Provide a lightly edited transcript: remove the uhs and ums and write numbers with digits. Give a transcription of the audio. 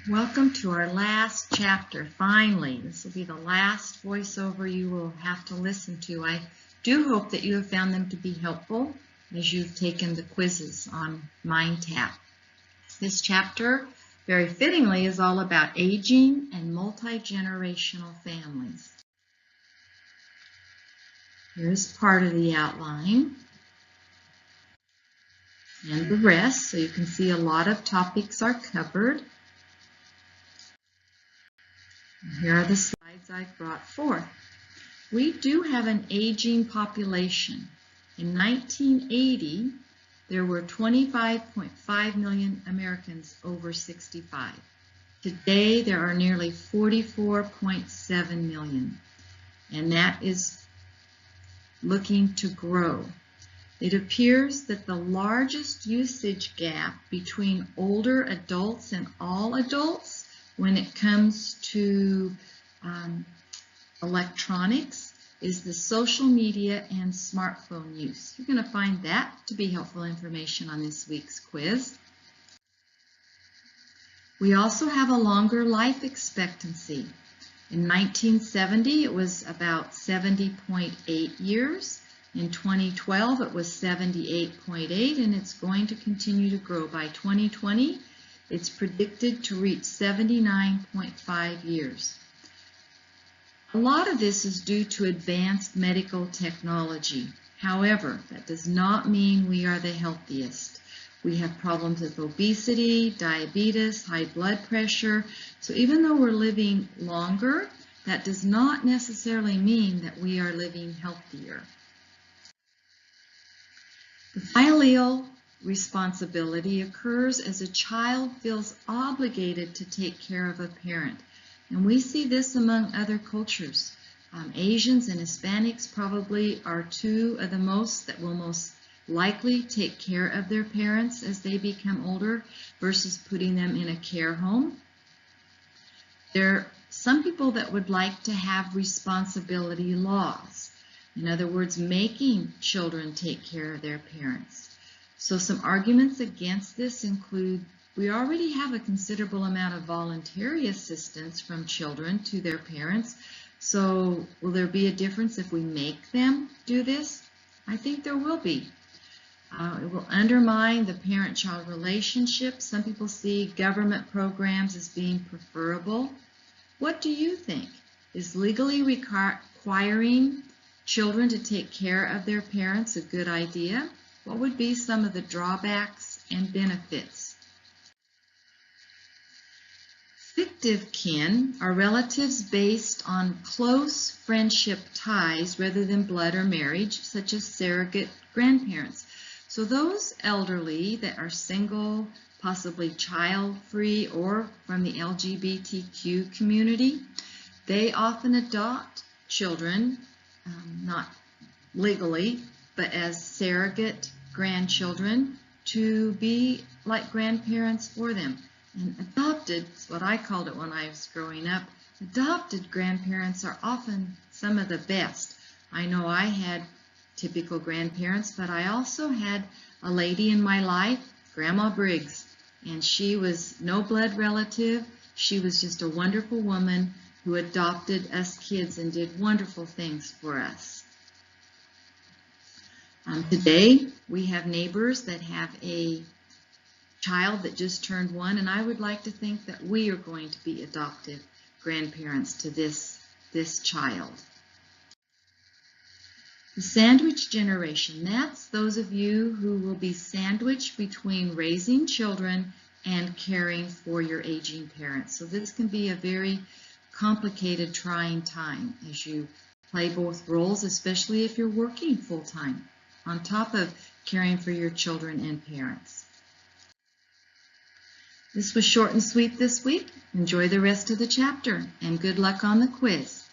Welcome to our last chapter. Finally, this will be the last voiceover you will have to listen to. I do hope that you have found them to be helpful as you've taken the quizzes on MindTap. This chapter, very fittingly, is all about aging and multi-generational families. Here's part of the outline and the rest, so you can see a lot of topics are covered. Here are the slides I've brought forth. We do have an aging population. In 1980, there were 25.5 million Americans over 65. Today, there are nearly 44.7 million, and that is looking to grow. It appears that the largest usage gap between older adults and all adults when it comes to electronics is the social media and smartphone use. You're going to find that to be helpful information on this week's quiz. We also have a longer life expectancy. In 1970, it was about 70.8 years. In 2012, it was 78.8, and it's going to continue to grow. By 2020, it's predicted to reach 79.5 years. A lot of this is due to advanced medical technology. However, that does not mean we are the healthiest. We have problems with obesity, diabetes, high blood pressure. So even though we're living longer, that does not necessarily mean that we are living healthier. The filial responsibility occurs as a child feels obligated to take care of a parent. And we see this among other cultures. Asians and Hispanics probably are two of the most that will most likely take care of their parents as they become older versus putting them in a care home. There are some people that would like to have responsibility laws. In other words, making children take care of their parents. So some arguments against this include we already have a considerable amount of voluntary assistance from children to their parents. So will there be a difference if we make them do this? I think there will be. It will undermine the parent-child relationship. Some people see government programs as being preferable. What do you think? Is legally requiring children to take care of their parents a good idea? What would be some of the drawbacks and benefits? Fictive kin are relatives based on close friendship ties rather than blood or marriage, such as surrogate grandparents. So those elderly that are single, possibly child-free, or from the LGBTQ community, they often adopt children, not legally, but as surrogate grandchildren to be like grandparents for them. And adopted, what I called it when I was growing up, adopted grandparents are often some of the best. I know I had typical grandparents, but I also had a lady in my life, Grandma Briggs, and she was no blood relative. She was just a wonderful woman who adopted us kids and did wonderful things for us. Today, we have neighbors that have a child that just turned 1, and I would like to think that we are going to be adoptive grandparents to this child. The sandwich generation, that's those of you who will be sandwiched between raising children and caring for your aging parents. So this can be a very complicated, trying time as you play both roles, especially if you're working full-time, on top of caring for your children and parents. This was short and sweet this week. Enjoy the rest of the chapter, and good luck on the quiz.